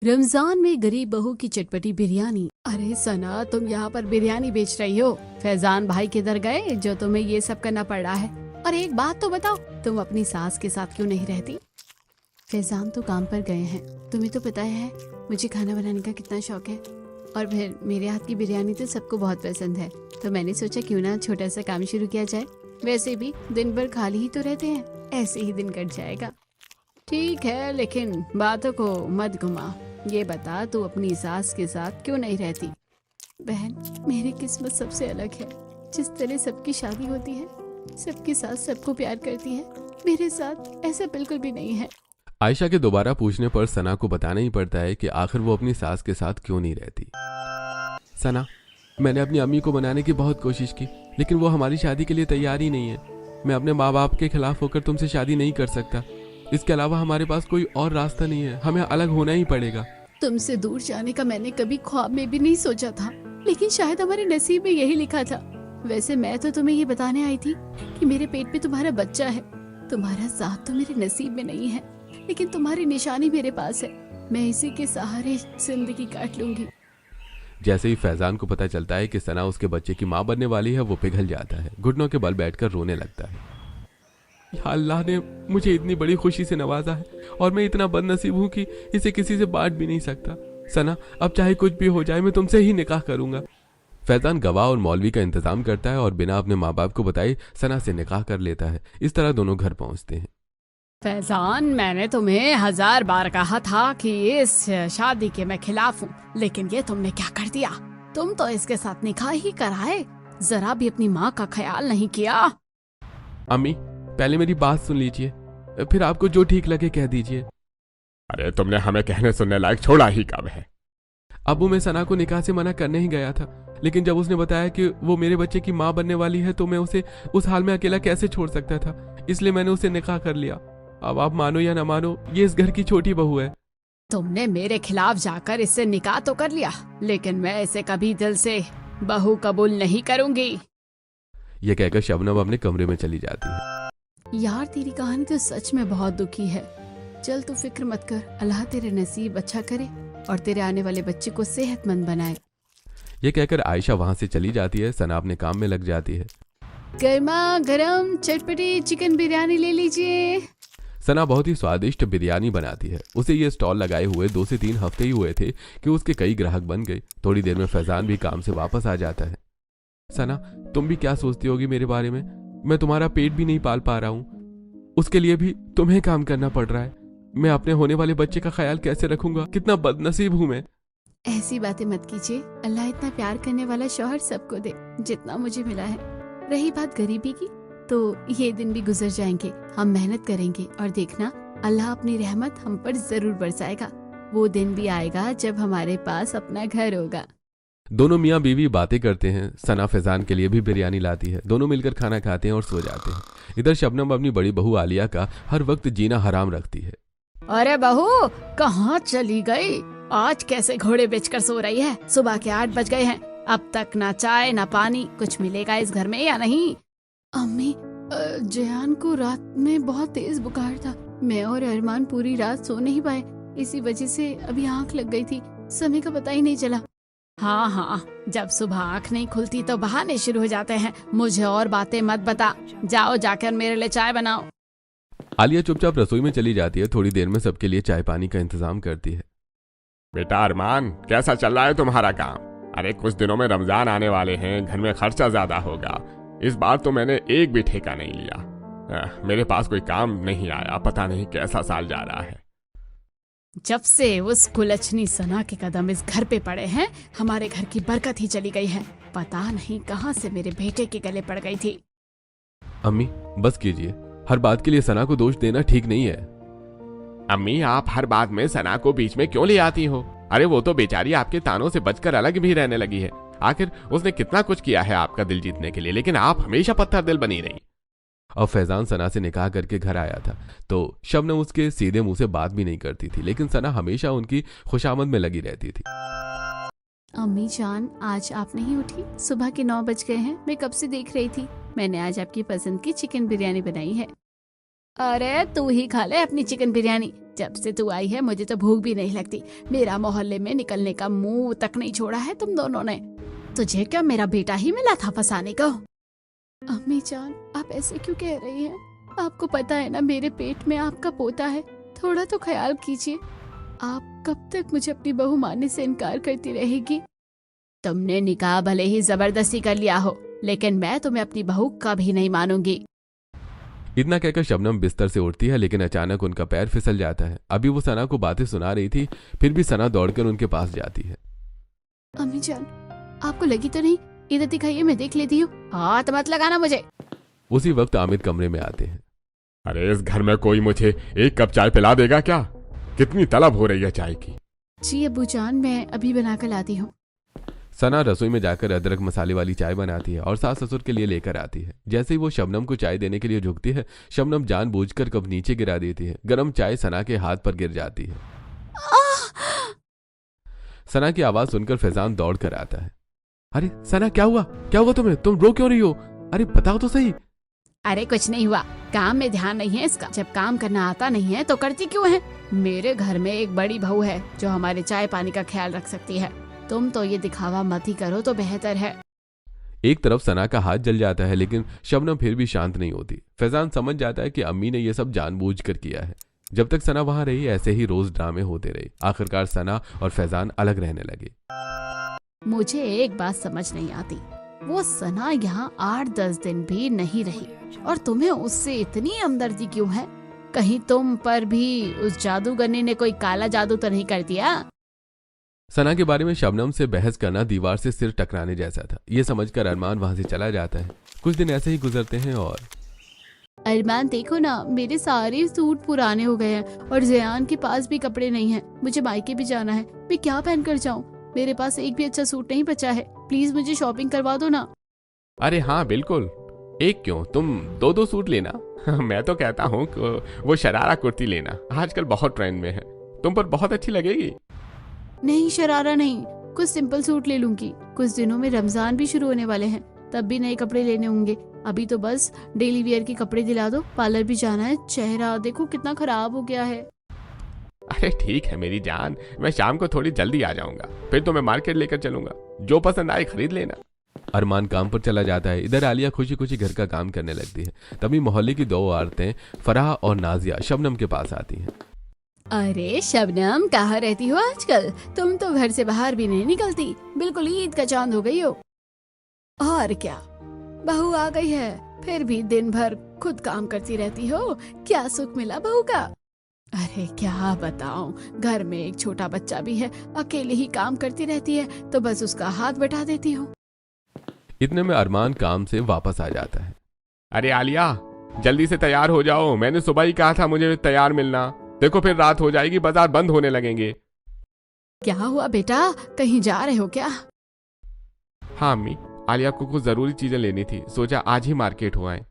रमजान में गरीब बहू की चटपटी बिरयानी। अरे सना, तुम यहाँ पर बिरयानी बेच रही हो? फैजान भाई किधर गए जो तुम्हें ये सब करना पड़ रहा है? और एक बात तो बताओ, तुम अपनी सास के साथ क्यों नहीं रहती? फैजान तो काम पर गए हैं। तुम्हें तो पता है मुझे खाना बनाने का कितना शौक है, और फिर मेरे हाथ की बिरयानी तो सबको बहुत पसंद है। तो मैंने सोचा क्यों ना छोटा सा काम शुरू किया जाए। वैसे भी दिन भर खाली ही तो रहते हैं, ऐसे ही दिन कट जाएगा। ठीक है, लेकिन बातों को मत घुमा। ये बता, तू अपनी सास के साथ क्यों नहीं रहती? बहन, मेरी किस्मत सबसे अलग है। जिस तरह सबकी शादी होती है, सबकी सास सबको प्यार करती है, मेरे साथ ऐसा बिल्कुल भी नहीं है। आयशा के दोबारा पूछने पर सना को बताना ही पड़ता है कि आखिर वो अपनी सास के साथ क्यों नहीं रहती। सना, मैंने अपनी अम्मी को मनाने की बहुत कोशिश की, लेकिन वो हमारी शादी के लिए तैयार ही नहीं है। मैं अपने माँ बाप के खिलाफ होकर तुमसे शादी नहीं कर सकता। इसके अलावा हमारे पास कोई और रास्ता नहीं है, हमें अलग होना ही पड़ेगा। तुमसे दूर जाने का मैंने कभी ख्वाब में भी नहीं सोचा था, लेकिन शायद हमारे नसीब में यही लिखा था। वैसे मैं तो तुम्हें ये बताने आई थी कि मेरे पेट में तुम्हारा बच्चा है। तुम्हारा साथ तो मेरे नसीब में नहीं है, लेकिन तुम्हारी निशानी मेरे पास है। मैं इसी के सहारे जिंदगी काट लूंगी। जैसे ही फैजान को पता चलता है कि सना उसके बच्चे की माँ बनने वाली है, वो पिघल जाता है, घुटनों के बल बैठकर रोने लगता है। या अल्लाह ने मुझे इतनी बड़ी खुशी से नवाजा है, और मैं इतना बदनसीब हूँ कि इसे किसी से बांट भी नहीं सकता। सना, अब चाहे कुछ भी हो जाए, मैं तुमसे ही निकाह करूंगा। फैजान गवाह और मौलवी का इंतजाम करता है और बिना अपने माँ बाप को बताए सना से निकाह कर लेता है। इस तरह दोनों घर पहुंचते हैं। फैजान, मैंने तुम्हें 1000 बार कहा था कि इस शादी के मैं खिलाफ हूँ, लेकिन ये तुमने क्या कर दिया? तुम तो इसके साथ निकाह ही कराए, जरा भी अपनी माँ का ख्याल नहीं किया। अम्मी, पहले मेरी बात सुन लीजिए, फिर आपको जो ठीक लगे कह दीजिए। अरे तुमने हमें कहने सुनने लायक छोड़ा ही कब है? अबू, मैं सना को निकाह से मना करने ही गया था, लेकिन जब उसने बताया कि वो मेरे बच्चे की माँ बनने वाली है, तो मैं उसे उस हाल में अकेला कैसे छोड़ सकता था, इसलिए मैंने उसे निकाह कर लिया। अब आप मानो या ना मानो, ये इस घर की छोटी बहू है। तुमने मेरे खिलाफ जाकर इससे निकाह तो कर लिया, लेकिन मैं इसे कभी दिल से बहू कबूल नहीं करूंगी। यह कहकर शबनम अपने कमरे में चली जाती है। यार, तेरी कहानी तो सच में बहुत दुखी है। चल तू फिक्र मत कर, अल्लाह तेरे नसीब अच्छा करे और तेरे आने वाले बच्चे को सेहतमंद बनाए। ये कहकर आयशा वहां से चली जाती है। सना अपने काम में लग जाती है। गर्मा गरम चटपटी चिकन बिरयानी ले लीजिए। सना बहुत ही स्वादिष्ट बिरयानी बनाती है। उसे ये स्टॉल लगाए हुए 2 से 3 हफ्ते ही हुए थे कि उसके कई ग्राहक बन गए। थोड़ी देर में फैजान भी काम से वापस आ जाता है। सना, तुम भी क्या सोचती होगी मेरे बारे में? मैं तुम्हारा पेट भी नहीं पाल पा रहा हूँ, उसके लिए भी तुम्हें काम करना पड़ रहा है। मैं अपने होने वाले बच्चे का ख्याल कैसे रखूंगा? कितना बदनसीब हूँ मैं। ऐसी बातें मत कीजिए, अल्लाह इतना प्यार करने वाला शौहर सबको दे जितना मुझे मिला है। रही बात गरीबी की, तो ये दिन भी गुजर जाएंगे। हम मेहनत करेंगे और देखना, अल्लाह अपनी रहमत हम पर जरूर बरसाएगा। वो दिन भी आएगा जब हमारे पास अपना घर होगा। दोनों मियाँ बीवी बातें करते हैं। सना फैजान के लिए भी बिरयानी लाती है। दोनों मिलकर खाना खाते हैं और सो जाते हैं। इधर शबनम अपनी बड़ी बहू आलिया का हर वक्त जीना हराम रखती है। अरे बहू, कहाँ चली गई? आज कैसे घोड़े बेचकर सो रही है? सुबह के 8 बज गए हैं, अब तक ना चाय ना पानी। कुछ मिलेगा इस घर में या नहीं? अम्मी, जयान को रात में बहुत तेज बुखार था। मैं और अरमान पूरी रात सो नहीं पाए, इसी वजह से अभी आँख लग गई थी। समय का पता ही नहीं चला। हाँ हाँ, जब सुबह आँख नहीं खुलती तो बहाने शुरू हो जाते हैं। मुझे और बातें मत बता, जाओ जाकर मेरे लिए चाय बनाओ। आलिया चुपचाप रसोई में चली जाती है। थोड़ी देर में सबके लिए चाय पानी का इंतजाम करती है। बेटा अरमान, कैसा चल रहा है तुम्हारा काम? अरे कुछ दिनों में रमजान आने वाले हैं, घर में खर्चा ज्यादा होगा। इस बार तो मैंने एक भी ठेका नहीं लिया। मेरे पास कोई काम नहीं आया, पता नहीं कैसा साल जा रहा है। जब से उस कुलच्छनी सना के कदम इस घर पे पड़े हैं, हमारे घर की बरकत ही चली गई है। पता नहीं कहाँ से मेरे बेटे के गले पड़ गई थी। अम्मी, बस कीजिए, हर बात के लिए सना को दोष देना ठीक नहीं है। अम्मी, आप हर बात में सना को बीच में क्यों ले आती हो? अरे वो तो बेचारी आपके तानों से बचकर अलग भी रहने लगी है। आखिर उसने कितना कुछ किया है आपका दिल जीतने के लिए, लेकिन आप हमेशा पत्थर दिल बनी रही। अब फैजान सना से निकाह करके घर आया था, तो शबनम उसके सीधे मुंह से बात भी नहीं करती थी, लेकिन सना हमेशा उनकी खुशामद में लगी रहती थी। अम्मी जान, आज आप नहीं उठी? सुबह के 9 बज गए हैं, मैं कब से देख रही थी। मैंने आज आपकी पसंद की चिकन बिरयानी बनाई है। अरे तू ही खा ले अपनी चिकन बिरयानी। जब से तू आई है मुझे तो भूख भी नहीं लगती। मेरा मोहल्ले में निकलने का मुंह तक नहीं छोड़ा है तुम दोनों ने। तुझे क्या मेरा बेटा ही मिला था फंसाने को? अम्मी जान, आप ऐसे क्यों कह रही हैं? आपको पता है ना मेरे पेट में आपका पोता है। थोड़ा तो ख्याल कीजिए। आप कब तक मुझे अपनी बहू मानने से इनकार करती रहेगी? तुमने निकाह भले ही जबरदस्ती कर लिया हो, लेकिन मैं तुम्हें अपनी बहू कभी नहीं मानूंगी। इतना कहकर शबनम बिस्तर से उठती है, लेकिन अचानक उनका पैर फिसल जाता है। अभी वो सना को बातें सुना रही थी, फिर भी सना दौड़कर उनके पास जाती है। अम्मी जान, आपको लगी तो नहीं? इधर दिखाइए, मैं देख लेती हूँ। हाथ मत लगाना मुझे। उसी वक्त आमिर कमरे में आते हैं। अरे इस घर में कोई मुझे एक कप चाय पिला देगा क्या? कितनी तलब हो रही है चाय की। जी अब्बू जान, मैं अभी बना कर लाती हूँ। सना रसोई में जाकर अदरक मसाले वाली चाय बनाती है और सास ससुर के लिए लेकर आती है। जैसे ही वो शबनम को चाय देने के लिए झुकती है, शबनम जानबूझकर कप नीचे गिरा देती है। गरम चाय सना के हाथ पर गिर जाती है। सना की आवाज सुनकर फैजान दौड़ कर आता है। अरे सना, क्या हुआ? क्या हुआ तुम्हें? तुम रो क्यों रही हो? अरे बताओ तो सही। अरे कुछ नहीं हुआ, काम में ध्यान नहीं है इसका। जब काम करना आता नहीं है तो करती क्यों है? मेरे घर में एक बड़ी बहू है जो हमारे चाय पानी का ख्याल रख सकती है। तुम तो ये दिखावा मत ही करो तो बेहतर है। एक तरफ सना का हाथ जल जाता है, लेकिन शबनम फिर भी शांत नहीं होती। फैजान समझ जाता है कि अम्मी ने यह सब जानबूझकर किया है। जब तक सना वहां रही, ऐसे ही रोज ड्रामे होते रहे। आखिरकार सना और फैजान अलग रहने लगे। मुझे एक बात समझ नहीं आती, वो सना यहाँ 8-10 दिन भी नहीं रही और तुम्हें उससे इतनी हमदर्दी क्यों है? कहीं तुम पर भी उस जादूगरनी ने कोई काला जादू तो नहीं कर दिया? सना के बारे में शबनम से बहस करना दीवार से सिर टकराने जैसा था। ये समझकर अरमान वहां से चला जाता है। कुछ दिन ऐसे ही गुजरते हैं और अरमान देखो ना, मेरे सारे सूट पुराने हो गए हैं और जियान के पास भी कपड़े नहीं हैं। मुझे मायके भी जाना है, मैं क्या पहन कर जाऊँ? मेरे पास एक भी अच्छा सूट नहीं बचा है। प्लीज मुझे शॉपिंग करवा दो ना। अरे हाँ बिल्कुल, एक क्यों, तुम 2-2 सूट लेना। मैं तो कहता हूँ वो शरारा कुर्ती लेना, आजकल बहुत ट्रेंड में है, तुम पर बहुत अच्छी लगेगी। नहीं, शरारा नहीं, कुछ सिंपल सूट ले लूंगी। कुछ दिनों में रमजान भी शुरू होने वाले हैं, तब भी नए कपड़े लेने होंगे। अभी तो बस डेली वियर के कपड़े दिला दो। पार्लर भी जाना है, चेहरा देखो कितना खराब हो गया है। अरे ठीक है मेरी जान, मैं शाम को थोड़ी जल्दी आ जाऊंगा, फिर तुम्हें मार्केट लेकर चलूंगा, जो पसंद आए खरीद लेना। अरमान काम पर चला जाता है। इधर आलिया खुशी खुशी घर का काम करने लगती है। तभी मोहल्ले की 2 औरतें फराह और नाजिया शबनम के पास आती हैं। अरे शबनम, कहाँ रहती हो आजकल? तुम तो घर से बाहर भी नहीं निकलती, बिल्कुल ईद का चांद हो गई हो। और क्या, बहू आ गई है, फिर भी दिन भर खुद काम करती रहती हो। क्या सुख मिला बहू का? अरे क्या बताऊं, घर में एक छोटा बच्चा भी है, अकेले ही काम करती रहती है, तो बस उसका हाथ बटा देती हूँ। इतने में अरमान काम से वापस आ जाता है। अरे आलिया, जल्दी से तैयार हो जाओ, मैंने सुबह ही कहा था मुझे तैयार मिलना, देखो फिर रात हो जाएगी, बाजार बंद होने लगेंगे। क्या हुआ बेटा, कहीं जा रहे हो क्या? हाँ अम्मी, आलिया को कुछ जरूरी चीजें लेनी थी, सोचा आज ही मार्केट हो आए।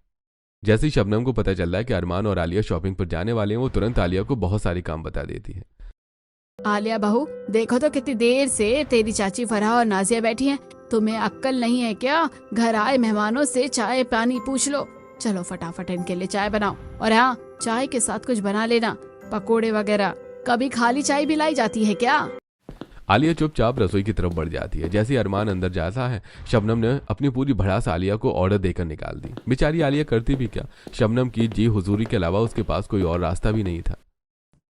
जैसे ही शबनम को पता चल रहा है कि अरमान और आलिया शॉपिंग पर जाने वाले हैं, वो तुरंत आलिया को बहुत सारे काम बता देती है। आलिया बहू, देखो तो कितनी देर से तेरी चाची फराह और नाजिया बैठी हैं। तुम्हें अक्ल नहीं है क्या? घर आए मेहमानों से चाय पानी पूछ लो। चलो फटाफट इनके लिए चाय बनाओ, और हाँ, चाय के साथ कुछ बना लेना, पकोड़े वगैरह। कभी खाली चाय भी लाई जाती है क्या? आलिया चुपचाप रसोई की तरफ बढ़ जाती है। जैसे ही अरमान अंदर जाता है, शबनम ने अपनी पूरी भड़ास आलिया को ऑर्डर देकर निकाल दी। बेचारी आलिया करती भी क्या, शबनम की जी हुजूरी के अलावा उसके पास कोई और रास्ता भी नहीं था।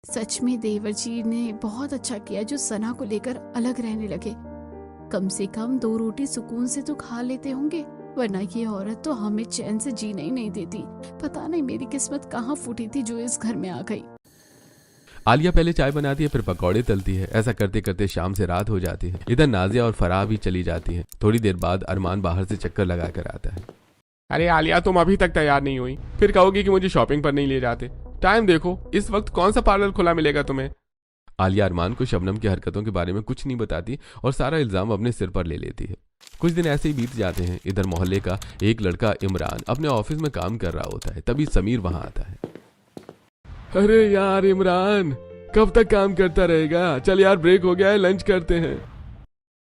सच में देवर जी ने बहुत अच्छा किया जो सना को लेकर अलग रहने लगे। कम से कम 2 रोटी सुकून से तो खा लेते होंगे, वरना ये औरत तो हमें चैन से जीने ही नहीं देती। पता नहीं मेरी किस्मत कहाँ फूटी थी जो इस घर में आ गई। आलिया पहले चाय बनाती है, फिर पकौड़े तलती है। ऐसा करते करते शाम से रात हो जाती है। इधर नाजिया और फराह भी चली जाती है। थोड़ी देर बाद अरमान बाहर से चक्कर लगा कर आता है। अरे आलिया, तुम अभी तक तैयार नहीं हुई, फिर कहोगी कि मुझे शॉपिंग पर नहीं ले जाते। टाइम देखो, इस वक्त कौन सा पार्लर खुला मिलेगा तुम्हें। आलिया अरमान को शबनम की हरकतों के बारे में कुछ नहीं बताती और सारा इल्जाम अपने सिर पर ले लेती है। कुछ दिन ऐसे ही बीत जाते हैं। इधर मोहल्ले का एक लड़का इमरान अपने ऑफिस में काम कर रहा होता है। तभी समीर वहां आता है। अरे यार इमरान, कब तक काम करता रहेगा? चल यार, ब्रेक हो गया है, लंच करते हैं।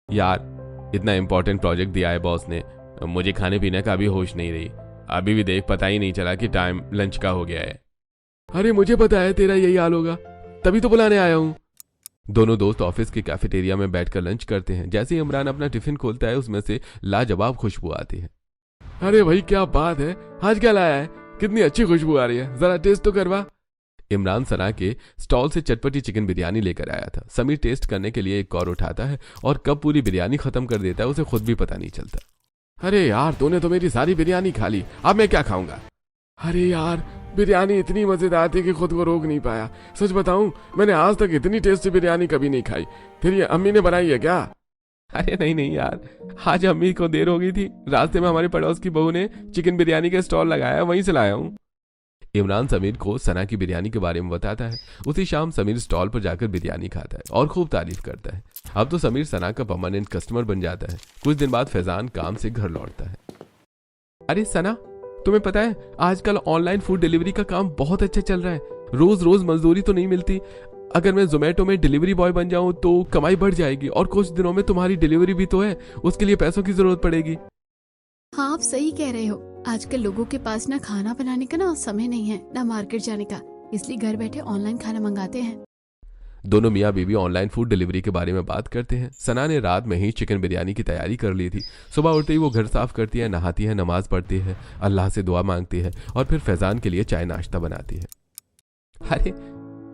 यार, इतना इंपॉर्टेंट प्रोजेक्ट दिया है बॉस ने, मुझे खाने पीने का भी होश नहीं रही। अभी भी देख, पता ही नहीं चला कि टाइम लंच का हो गया है। अरे मुझे पता है तेरा यही हाल होगा, तभी तो बुलाने आया हूँ। दोनों दोस्त ऑफिस के कैफेटेरिया में बैठकर लंच करते हैं। जैसे ही इमरान अपना टिफिन खोलता है उसमें से लाजवाब खुशबू आती है। अरे भाई क्या बात है, आज क्या लाया है, कितनी अच्छी खुशबू आ रही है, जरा टेस्ट तो करवा। इमरान सना के स्टॉल से चटपटी चिकन बिरयानी लेकर आया था। समीर टेस्ट करने के लिए एक कौर उठाता है और कब पूरी बिरयानी खत्म कर देता है उसे खुद भी पता नहीं चलता। अरे यार तूने तो मेरी सारी बिरयानी खा ली, अब मैं क्या खाऊंगा। अरे यार बिरयानी इतनी मजेदार थी कि खुद को रोक नहीं पाया। सच बताऊं मैंने आज तक इतनी टेस्टी बिरयानी कभी नहीं खाई। फिर ये अम्मी ने बनाई है क्या? अरे नहीं यार, आज अम्मी को देर हो गई थी, रास्ते में हमारे पड़ोस की बहू ने चिकन बिरयानी का स्टॉल लगाया, वहीं से लाया हूँ। इमरान समीर को सना की बिरयानी के बारे में बताता है। उसी शाम समीर स्टॉल पर जाकर बिरयानी खाता है और खूब तारीफ करता है। अब तो समीर सना का परमानेंट कस्टमर बन जाता है। कुछ दिन बाद फैजान काम से घर लौटता है। अरे सना, तुम्हें पता है आजकल ऑनलाइन फूड डिलीवरी का काम बहुत अच्छा चल रहा है। रोज रोज मजदूरी तो नहीं मिलती। अगर मैं जोमेटो में डिलीवरी बॉय बन जाऊं तो कमाई बढ़ जाएगी, और कुछ दिनों में तुम्हारी डिलीवरी भी तो है, उसके लिए पैसों की जरूरत पड़ेगी। हाँ आप सही कह रहे हो, आजकल लोगों के पास ना खाना बनाने का ना समय नहीं है, ना मार्केट जाने का, इसलिए घर बैठे ऑनलाइन खाना मंगाते हैं। दोनों मियाँ बीवी ऑनलाइन फूड डिलीवरी के बारे में बात करते हैं। सना ने रात में ही चिकन बिरयानी की तैयारी कर ली थी। सुबह उठते ही वो घर साफ करती है, नहाती है, नमाज पढ़ती है, अल्लाह से दुआ मांगती है और फिर फैजान के लिए चाय नाश्ता बनाती है। अरे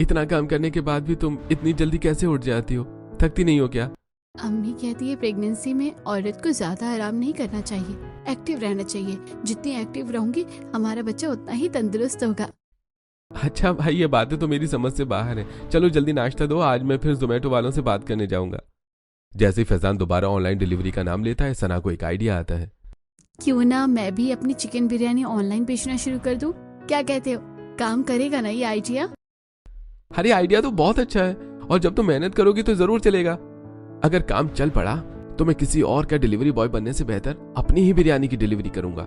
इतना काम करने के बाद भी तुम इतनी जल्दी कैसे उठ जाती हो, थकती नहीं हो क्या? अम्मी कहती है प्रेगनेंसी में औरत को ज्यादा आराम नहीं करना चाहिए, एक्टिव रहना चाहिए। जितनी एक्टिव रहूंगी हमारा बच्चा उतना ही तंदुरुस्त होगा। अच्छा भाई, ये बातें तो मेरी समझ से बाहर है। चलो जल्दी नाश्ता दो, आज मैं फिर जोमेटो वालों से बात करने जाऊंगा। जैसे ही फैजान दोबारा ऑनलाइन डिलीवरी का नाम लेता है, सना को एक आइडिया आता है। क्यों ना मैं भी अपनी चिकन बिरयानी ऑनलाइन बेचना शुरू कर दूं? क्या कहते हो, काम करेगा ना ये आइडिया? अरे आइडिया तो बहुत अच्छा है, और जब तुम मेहनत करोगी तो जरूर चलेगा। अगर काम चल पड़ा तो मैं किसी और का डिलीवरी बॉय बनने से बेहतर अपनी ही बिरयानी की डिलीवरी करूंगा।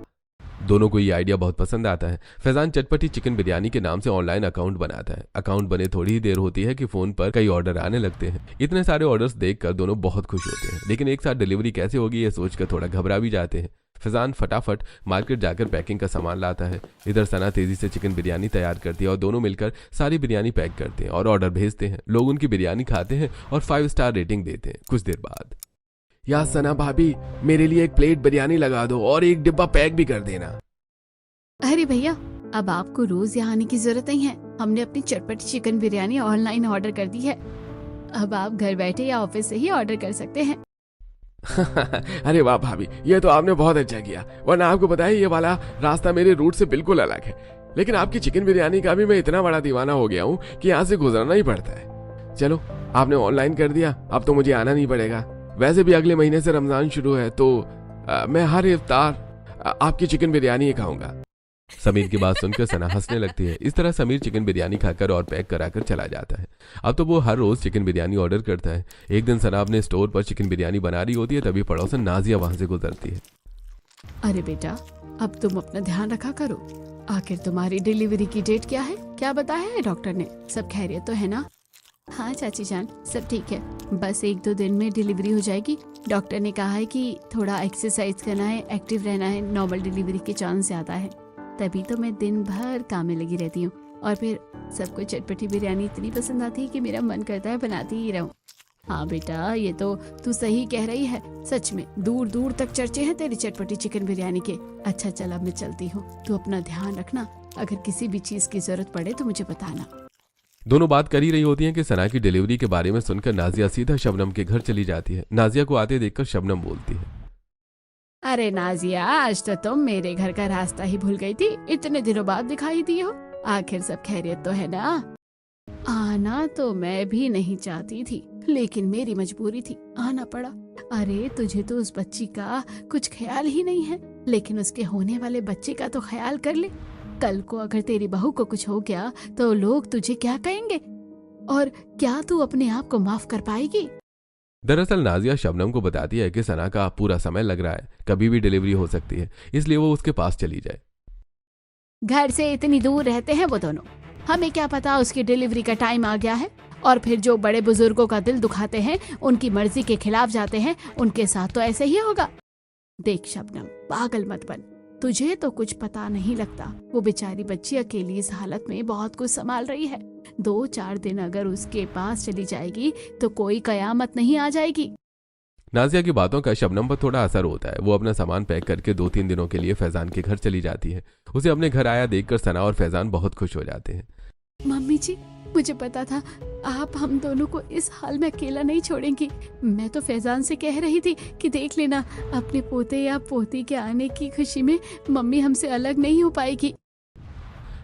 दोनों को ये आइडिया बहुत पसंद आता है। फैजान चटपटी चिकन बिरयानी के नाम से ऑनलाइन अकाउंट बनाता है। अकाउंट बने थोड़ी ही देर होती है कि फोन पर कई ऑर्डर आने लगते हैं। इतने सारे ऑर्डर्स देखकर दोनों बहुत खुश होते हैं, लेकिन एक साथ डिलीवरी कैसे होगी ये सोचकर थोड़ा घबरा भी जाते हैं। फैजान फटाफट मार्केट जाकर पैकिंग का सामान लाता है। इधर सना तेजी से चिकन बिरयानी तैयार करती है और दोनों मिलकर सारी बिरयानी पैक करते हैं और ऑर्डर भेजते हैं। लोग उनकी बिरयानी खाते हैं और 5 स्टार रेटिंग देते हैं। कुछ देर बाद, या सना भाभी मेरे लिए एक प्लेट बिरयानी लगा दो और एक डिब्बा पैक भी कर देना। अरे भैया, अब आपको रोज यहाँ आने की जरूरत नहीं है, हमने अपनी चटपटी चिकन बिरयानी ऑनलाइन ऑर्डर कर दी है। अब आप घर बैठे या ऑफिस से ही ऑर्डर कर सकते हैं। अरे वाह भाभी, ये तो आपने बहुत अच्छा किया, वरना आपको पता है ये वाला रास्ता मेरे रूट से बिल्कुल अलग है। लेकिन आपकी चिकन बिरयानी का भी मैं इतना बड़ा दीवाना हो गया हूँ कि यहाँ से गुजरना ही पड़ता है। चलो आपने ऑनलाइन कर दिया, अब तो मुझे आना नहीं पड़ेगा। वैसे भी अगले महीने से रमजान शुरू है, तो मैं हर इफ्तार आपकी चिकन बिरयानी ही खाऊंगा। समीर की बात सुनकर सना हंसने लगती है। इस तरह समीर चिकन बिरयानी खाकर और पैक कराकर चला जाता है। अब तो वो हर रोज चिकन बिरयानी ऑर्डर करता है। एक दिन सना अपने स्टोर पर चिकन बिरयानी बना रही होती है, तभी पड़ोसन नाजिया वहां से गुजरती है। अरे बेटा, अब तुम अपना ध्यान रखा करो। आखिर तुम्हारी डिलीवरी की डेट क्या है, क्या बताया है डॉक्टर ने? सब खैरियत तो है ना? हाँ चाची जान, सब ठीक है, बस 1-2 दिन में डिलीवरी हो जाएगी। डॉक्टर ने कहा है कि थोड़ा एक्सरसाइज करना है, एक्टिव रहना है, नॉर्मल डिलीवरी के चांस ज्यादा है। तभी तो मैं दिन भर काम में लगी रहती हूँ, और फिर सबको चटपटी बिरयानी इतनी पसंद आती है कि मेरा मन करता है बनाती ही रहूं। हाँ बेटा, ये तो तू सही कह रही है, सच में दूर दूर तक चर्चे हैं तेरी चटपटी चिकन बिरयानी के। अच्छा चल, अब मैं चलती हूँ, तू अपना ध्यान रखना, अगर किसी भी चीज की जरूरत पड़े तो मुझे बताना। दोनों बात कर ही रही होती हैं कि सना की डिलीवरी के बारे में सुनकर नाजिया सीधा शबनम के घर चली जाती है। नाजिया को आते देखकर शबनम बोलती है, अरे नाजिया, आज तो तुम मेरे घर का रास्ता ही भूल गई थी, इतने दिनों बाद दिखाई दी हो। आखिर सब खैरियत तो है ना? आना तो मैं भी नहीं चाहती थी, लेकिन मेरी मजबूरी थी, आना पड़ा। अरे तुझे तो उस बच्ची का कुछ ख्याल ही नहीं है, लेकिन उसके होने वाले बच्चे का तो ख्याल कर ले। कल को अगर तेरी बहू को कुछ हो गया तो लोग तुझे क्या कहेंगे, और क्या तू अपने आप को माफ कर पाएगी? दरअसल नाजिया शबनम को बताती है कि सना का पूरा समय लग रहा है, कभी भी डिलीवरी हो सकती है, इसलिए वो उसके पास चली जाए। घर से इतनी दूर रहते हैं वो दोनों, हमें क्या पता उसकी डिलीवरी का टाइम आ गया है। और फिर जो बड़े बुजुर्गों का दिल दुखाते हैं, उनकी मर्जी के खिलाफ जाते हैं, उनके साथ तो ऐसे ही होगा। देख शबनम, पागल मत बन, तुझे तो कुछ पता नहीं लगता। वो बेचारी बच्ची अकेली इस हालत में बहुत कुछ संभाल रही है। 2-4 दिन अगर उसके पास चली जाएगी तो कोई कयामत नहीं आ जाएगी। नाजिया की बातों का शबनम पर थोड़ा असर होता है। वो अपना सामान पैक करके 2-3 दिनों के लिए फैजान के घर चली जाती है। उसे अपने घर आया देखकर सना और फैजान बहुत खुश हो जाते हैं। मम्मी जी, मुझे पता था आप हम दोनों को इस हाल में अकेला नहीं छोड़ेंगी। मैं तो फैजान से कह रही थी कि देख लेना, अपने पोते या पोती के आने की खुशी में मम्मी हमसे अलग नहीं हो पाएगी।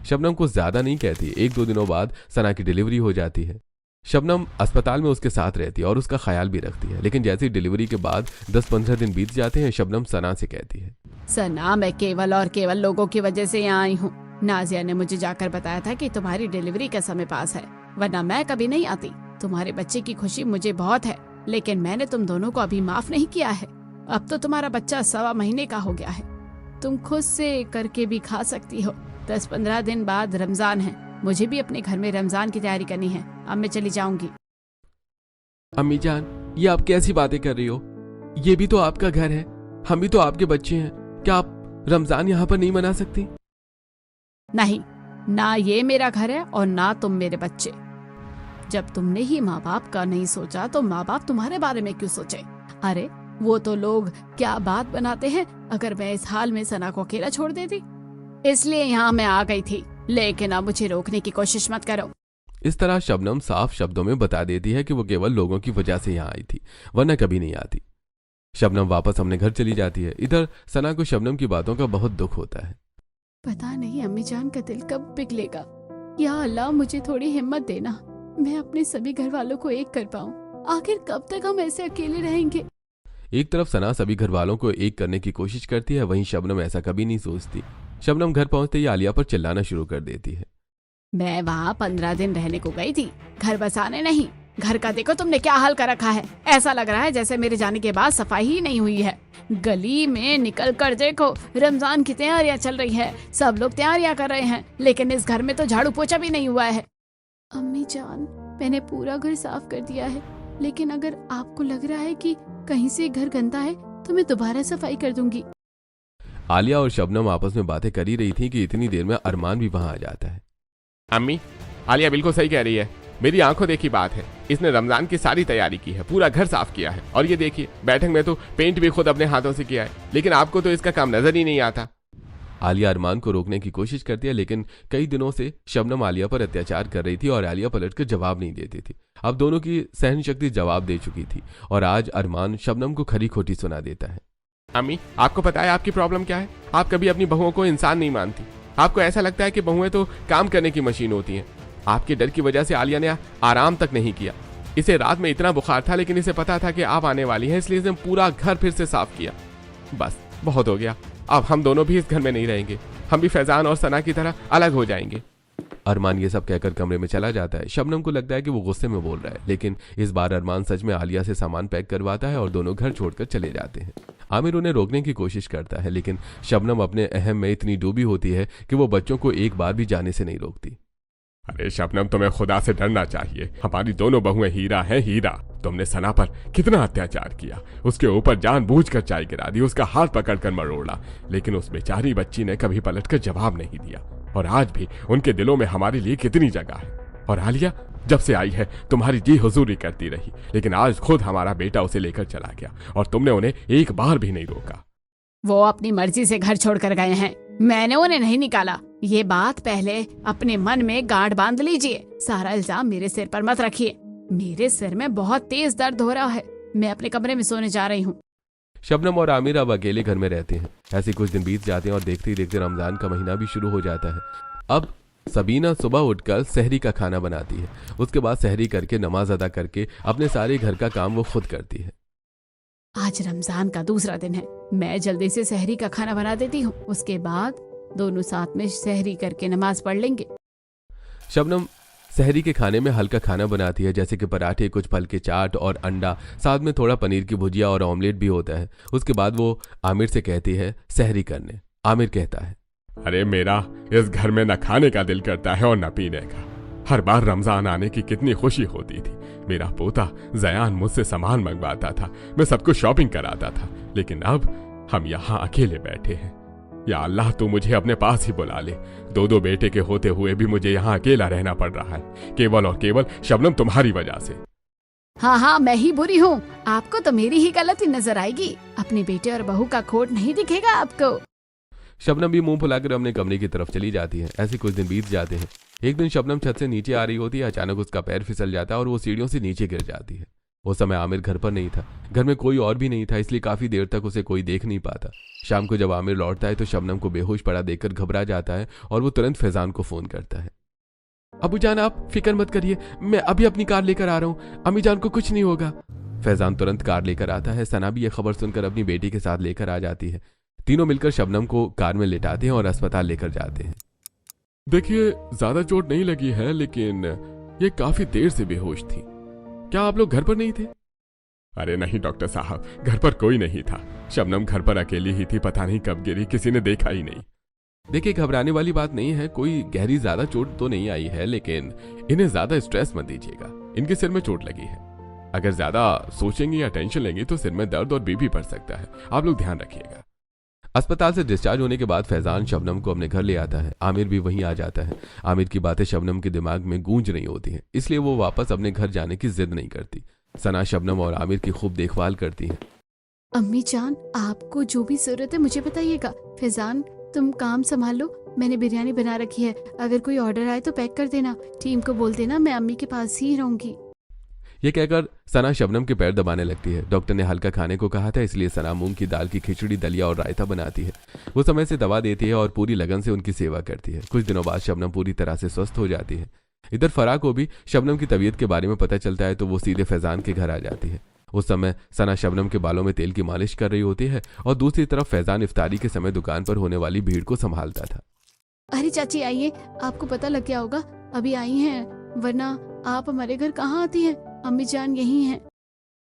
शबनम कुछ ज्यादा नहीं कहती। 1-2 दिनों बाद सना की डिलीवरी हो जाती है। शबनम अस्पताल में उसके साथ रहती है और उसका ख्याल भी रखती है। लेकिन जैसे ही डिलीवरी के बाद 10-15 दिन बीत जाते हैं, शबनम सना से कहती है, सना, मैं केवल और केवल लोगों की वजह से यहाँ आई हूँ। नाजिया ने मुझे जाकर बताया था कि तुम्हारी डिलीवरी का समय पास है, वरना मैं कभी नहीं आती। तुम्हारे बच्चे की खुशी मुझे बहुत है, लेकिन मैंने तुम दोनों को अभी माफ नहीं किया है। अब तो तुम्हारा बच्चा 1.25 महीने का हो गया है। तुम खुद से करके भी खा सकती हो। 10-15 दिन बाद रमजान है। मुझे भी अपने घर में रमजान की तैयारी करनी है। अब मैं चली जाऊंगी। अम्मी जान, ये आप कैसी बातें कर रही हो? ये भी तो आपका घर है, हम भी तो आपके बच्चे हैं। क्या आप रमजान यहाँ पर नहीं मना सकती? नहीं, ना ये मेरा घर है और ना तुम मेरे बच्चे। जब तुमने ही माँ बाप का नहीं सोचा तो माँ बाप तुम्हारे बारे में क्यों सोचे? अरे वो तो लोग क्या बात बनाते हैं अगर मैं इस हाल में सना को अकेला छोड़ देती। इसलिए यहाँ मैं आ गई थी, लेकिन अब मुझे रोकने की कोशिश मत करो। इस तरह शबनम साफ शब्दों में बता देती है कि वो केवल लोगों की वजह से यहाँ आई थी, वरना कभी नहीं आती। शबनम वापस अपने घर चली जाती है। इधर सना को शबनम की बातों का बहुत दुख होता है। पता नहीं अम्मी जान का दिल कब पिघलेगा। या अल्लाह, मुझे थोड़ी हिम्मत देना, मैं अपने सभी घर वालों को एक कर पाऊँ। आखिर कब तक हम ऐसे अकेले रहेंगे? एक तरफ सना सभी घर वालों को एक करने की कोशिश करती है, वहीं शबनम ऐसा कभी नहीं सोचती। शबनम घर पहुंचते ही आलिया पर चिल्लाना शुरू कर देती है। मैं वहाँ 15 दिन रहने को गई थी, घर बसाने नहीं। घर का देखो तुमने क्या हाल कर रखा है। ऐसा लग रहा है जैसे मेरे जाने के बाद सफाई ही नहीं हुई है। गली में निकल कर देखो, रमजान की तैयारियां चल रही है। सब लोग तैयारियां कर रहे हैं, लेकिन इस घर में तो झाड़ू पोछा भी नहीं हुआ है। अम्मी जान, मैंने पूरा घर साफ कर दिया है, लेकिन अगर आपको लग रहा है कि कहीं से घर गंदा है तो मैं दोबारा सफाई कर दूंगी। आलिया और शबनम आपस में बातें कर ही रही थी कि इतनी देर में अरमान भी वहां आ जाता है। अम्मी, आलिया बिल्कुल सही कह रही है। मेरी आंखों देखी बात है। इसने रमजान की सारी तैयारी की है, पूरा घर साफ किया है। और ये देखिए, बैठक में तो पेंट भी खुद अपने हाथों से किया है, लेकिन आपको तो इसका काम नजर ही नहीं आता। आलिया अरमान को रोकने की कोशिश करती है, लेकिन कई दिनों से शबनम आलिया पर अत्याचार कर रही थी और आलिया पलटकर जवाब नहीं देती थी। अब दोनों की सहन शक्ति जवाब दे चुकी थी और आज अरमान शबनम को खरी खोटी सुना देता है। अम्मी, आपको पता है आपकी प्रॉब्लम क्या है? आप कभी अपनी बहुओं को इंसान नहीं मानती। आपको ऐसा लगता है कि बहुएं तो काम करने की मशीन होती हैं। आपके डर की वजह से आलिया ने आराम तक नहीं किया। इसे रात में इतना बुखार था, लेकिन इसे पता था कि आप आने वाली हैं, इसलिए इसने पूरा घर फिर से साफ किया। बस बहुत हो गया, अब हम दोनों भी इस घर में नहीं रहेंगे। हम भी फैजान और सना की तरह अलग हो जाएंगे। अरमान ये सब कहकर कमरे में चला जाता है। शबनम को लगता है कि वो गुस्से में बोल रहा है, लेकिन इस बार अरमान सच में आलिया से सामान पैक करवाता है और दोनों घर छोड़कर चले जाते हैं। आमिर उन्हें रोकने की कोशिश करता है, लेकिन शबनम अपने अहम में इतनी डूबी होती है कि वो बच्चों को एक बार भी जाने से नहीं रोकती। अरे शबनम, तुम्हें खुदा से डरना चाहिए। हमारी दोनों बहुएं हीरा हैं, हीरा। तुमने सना पर कितना अत्याचार किया, उसके ऊपर जानबूझकर चाय गिरा दी, उसका हाथ पकड़कर मरोड़ा, लेकिन उस बेचारी बच्ची ने कभी पलटकर जवाब नहीं दिया। और आज भी उनके दिलों में हमारे लिए कितनी जगह है। और आलिया जब से आई है तुम्हारी जी हुजूरी करती रही, लेकिन आज खुद हमारा बेटा उसे लेकर चला गया और तुमने उन्हें एक बार भी नहीं रोका। वो अपनी मर्जी से घर छोड़कर गए हैं, मैंने उन्हें नहीं निकाला। ये बात पहले अपने मन में गांठ बांध लीजिए। सारा इल्जाम मेरे सिर पर मत रखिए। मेरे सिर में बहुत तेज दर्द हो रहा है। मैं अपने कमरे में सोने जा रही हूँ। शबनम और आमिर अब अकेले घर में रहते हैं। ऐसे कुछ दिन बीत जाते हैं और देखते ही देखते रमजान का महीना भी शुरू हो जाता है। अब सबीना सुबह उठकर सहरी का खाना बनाती है। उसके बाद सहरी करके नमाज अदा करके अपने सारे घर का काम वो खुद करती है। आज रमजान का दूसरा दिन है, मैं जल्दी से सहरी का खाना बना देती हूँ। उसके बाद दोनों साथ में सहरी करके नमाज पढ़ लेंगे। शबनम सहरी के खाने में हल्का खाना बनाती है, जैसे कि पराठे, कुछ फल के चाट और अंडा, साथ में थोड़ा पनीर की भुजिया और ऑमलेट भी होता है। उसके बाद वो आमिर से कहती है सहरी करने। आमिर कहता है, अरे मेरा इस घर में न खाने का दिल करता है और न पीने का। हर बार रमजान आने की कितनी खुशी होती थी। मेरा पोता जयान मुझसे सामान मंगवाता था, मैं सबको शॉपिंग कराता था, लेकिन अब हम यहाँ अकेले बैठे हैं। या अल्लाह तू मुझे अपने पास ही बुला ले। दो दो बेटे के होते हुए भी मुझे यहाँ अकेला रहना पड़ रहा है, केवल और केवल शबनम तुम्हारी वजह से। हाँ हाँ, मैं ही बुरी हूँ। आपको तो मेरी ही गलती नजर आएगी। अपने बेटे और बहू का खोट नहीं दिखेगा आपको। शबनम भी मुंह फुलाकर अपने कमरे की तरफ चली जाती है। ऐसे कुछ दिन बीत जाते हैं। एक दिन शबनम छत से नीचे आ रही होती है। अचानक उसका पैर फिसल जाता है और वो सीढ़ियों से नीचे गिर जाती है। उस समय आमिर घर पर नहीं था। घर में कोई और भी नहीं था, इसलिए काफी देर तक उसे कोई देख नहीं पाता। शाम को जब आमिर लौटता है तो शबनम को बेहोश पड़ा देखकर घबरा जाता है और वो तुरंत फैजान को फोन करता है। अबू जान, आप फिक्र मत करिए, मैं अभी अपनी कार लेकर आ रहा हूँ, अम्मी जान को कुछ नहीं होगा। फैजान तुरंत कार लेकर आता है। सना भी यह खबर सुनकर अपनी बेटी के साथ लेकर आ जाती है। तीनों मिलकर शबनम को कार में लेटाते हैं और अस्पताल लेकर जाते हैं। देखिए, ज्यादा चोट नहीं लगी है, लेकिन ये काफी देर से बेहोश थी। क्या आप लोग घर पर नहीं थे? अरे नहीं डॉक्टर साहब, घर पर कोई नहीं था। शबनम घर पर अकेली ही थी, पता नहीं कब गिरी, किसी ने देखा ही नहीं। देखिए, घबराने वाली बात नहीं है, कोई गहरी ज्यादा चोट तो नहीं आई है, लेकिन इन्हें ज्यादा स्ट्रेस मत दीजिएगा। इनके सिर में चोट लगी है। अगर ज्यादा सोचेंगे या टेंशन लेंगे तो सिर में दर्द और बीपी पड़ सकता है। आप लोग ध्यान रखिएगा। अस्पताल से डिस्चार्ज होने के बाद फैजान शबनम को अपने घर ले आता है। आमिर भी वहीं आ जाता है। आमिर की बातें शबनम के दिमाग में गूंज रही होती हैं, इसलिए वो वापस अपने घर जाने की जिद नहीं करती। सना शबनम और आमिर की खूब देखभाल करती है। अम्मी जान, आपको जो भी जरूरत है मुझे बताइएगा। फैजान, तुम काम संभाल लो, मैंने बिरयानी बना रखी है। अगर कोई ऑर्डर आए तो पैक कर देना। टीम को बोल देना मैं अम्मी के पास ही रहूंगी। ये कहकर सना शबनम के पैर दबाने लगती है। डॉक्टर ने हल्का खाने को कहा था, इसलिए सना मूंग की दाल की खिचड़ी, दलिया और रायता बनाती है। वो समय से दवा देती है और पूरी लगन से उनकी सेवा करती है। कुछ दिनों बाद शबनम पूरी तरह से स्वस्थ हो जाती है। इधर फराह को भी शबनम की तबीयत के बारे में पता चलता है तो वो सीधे फैजान के घर आ जाती है। उस समय सना शबनम के बालों में तेल की मालिश कर रही होती है और दूसरी तरफ फैजान इफ्तारी के समय दुकान पर होने वाली भीड़ को संभालता था। अरे चाची आइए, आपको पता लग गया होगा, अभी आई हैं, वरना आप हमारे घर कहाँ आती हैं? अम्मी जान यही हैं।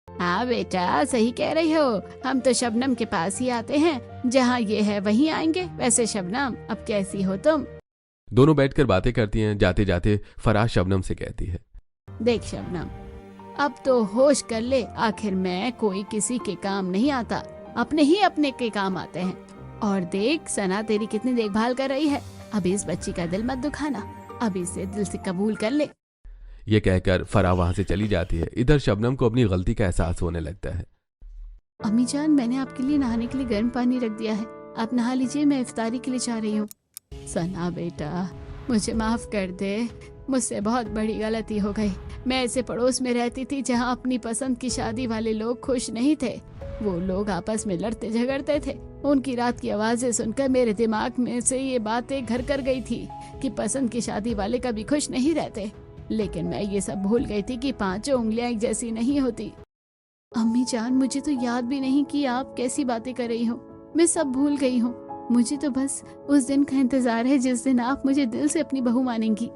हाँ बेटा, सही कह रही हो, हम तो शबनम के पास ही आते हैं, जहाँ ये है वहीं आएंगे। वैसे शबनम, अब कैसी हो तुम? दोनों बैठकर बातें करती हैं। जाते जाते फराह शबनम से कहती है, देख शबनम, अब तो होश कर ले। आखिर मैं कोई किसी के काम नहीं आता, अपने ही अपने के काम आते हैं। और देख सना तेरी कितनी देखभाल कर रही है। अभी इस बच्ची का दिल मत दुखाना, अभी इसे दिल से कबूल कर ले। ये कहकर फराह वहां से चली जाती है। इधर शबनम को अपनी गलती का एहसास होने लगता है। अम्मी जान, मैंने आपके लिए नहाने के लिए गर्म पानी रख दिया है, आप नहा लीजिए, मैं इफ्तारी के लिए जा रही हूँ। सना बेटा, मुझे माफ कर दे, मुझसे बहुत बड़ी गलती हो गई। मैं ऐसे पड़ोस में रहती थी जहाँ अपनी पसंद की शादी वाले लोग खुश नहीं थे। वो लोग आपस में लड़ते झगड़ते थे। उनकी रात की आवाजें सुनकर मेरे दिमाग में से ये बातें घर कर गई थी कि पसंद की शादी वाले कभी खुश नहीं रहते। लेकिन मैं ये सब भूल गई थी कि पांचों उंगलियां एक जैसी नहीं होती। अम्मी जान, मुझे तो याद भी नहीं कि आप कैसी बातें कर रही हो। मैं सब भूल गई हूँ। मुझे तो बस उस दिन का इंतजार है जिस दिन आप मुझे दिल से अपनी बहू मानेंगी।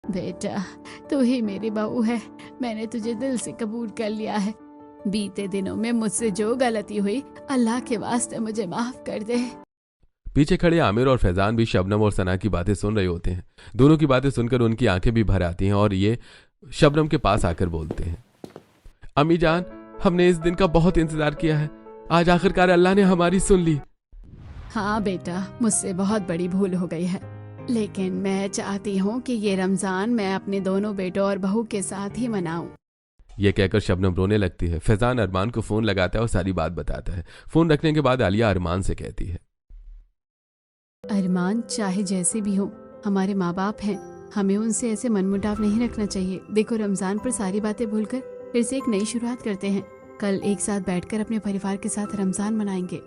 बेटा, तू ही मेरी बहू है, मैंने तुझे दिल से कबूल कर लिया है। बीते दिनों में मुझसे जो गलती हुई, अल्लाह के वास्ते मुझे माफ कर दे। पीछे खड़े आमिर और फैजान भी शबनम और सना की बातें सुन रहे होते हैं। दोनों की बातें सुनकर उनकी आंखें भी भर आती हैं और ये शबनम के पास आकर बोलते हैं, अम्मी जान, हमने इस दिन का बहुत इंतजार किया है। आज आखिरकार अल्लाह ने हमारी सुन ली। हाँ बेटा, मुझसे बहुत बड़ी भूल हो गई है, लेकिन मैं चाहती हूँ कि ये रमजान मैं अपने दोनों बेटों और बहू के साथ ही मनाऊं। ये कहकर शबनम रोने लगती है। फैजान अरमान को फोन लगाता है और सारी बात बताता है। फोन रखने के बाद आलिया अरमान से कहती है, अरमान, चाहे जैसे भी हो, हमारे माँ बाप हैं, हमें उनसे ऐसे मनमुटाव नहीं रखना चाहिए। देखो, रमजान पर सारी बातें भूलकर फिर से एक नई शुरुआत करते हैं। कल एक साथ बैठकर अपने परिवार के साथ रमजान मनाएंगे।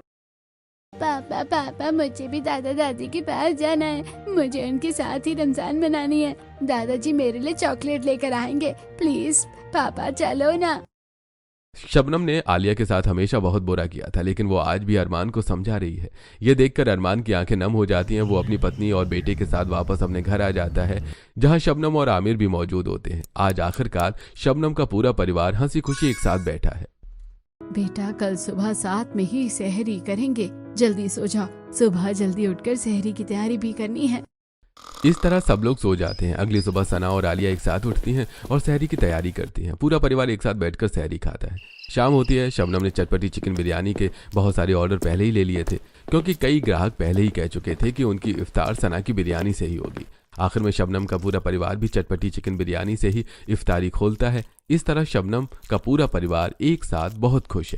पापा पापा, मुझे भी दादा दादी के पास जाना है, मुझे उनके साथ ही रमजान मनानी है। दादाजी मेरे लिए चॉकलेट लेकर आएंगे, प्लीज पापा चलो ना। शबनम ने आलिया के साथ हमेशा बहुत बुरा किया था, लेकिन वो आज भी अरमान को समझा रही है। ये देखकर अरमान की आंखें नम हो जाती हैं। वो अपनी पत्नी और बेटे के साथ वापस अपने घर आ जाता है, जहां शबनम और आमिर भी मौजूद होते हैं। आज आखिरकार शबनम का पूरा परिवार हंसी खुशी एक साथ बैठा है। बेटा, कल सुबह 7 में ही सहरी करेंगे, जल्दी सो जाओ, सुबह जल्दी उठकर सहरी की तैयारी भी करनी है। इस तरह सब लोग सो जाते हैं। अगली सुबह सना और आलिया एक साथ उठती हैं और सहरी की तैयारी करती हैं। पूरा परिवार एक साथ बैठकर सहरी खाता है। शाम होती है। शबनम ने चटपटी चिकन बिरयानी के बहुत सारे ऑर्डर पहले ही ले लिए थे, क्योंकि कई ग्राहक पहले ही कह चुके थे कि उनकी इफ्तार सना की बिरयानी से ही होगी। आखिर में शबनम का पूरा परिवार भी चटपटी चिकन बिरयानी से ही इफ्तारी खोलता है। इस तरह शबनम का पूरा परिवार एक साथ बहुत खुश है।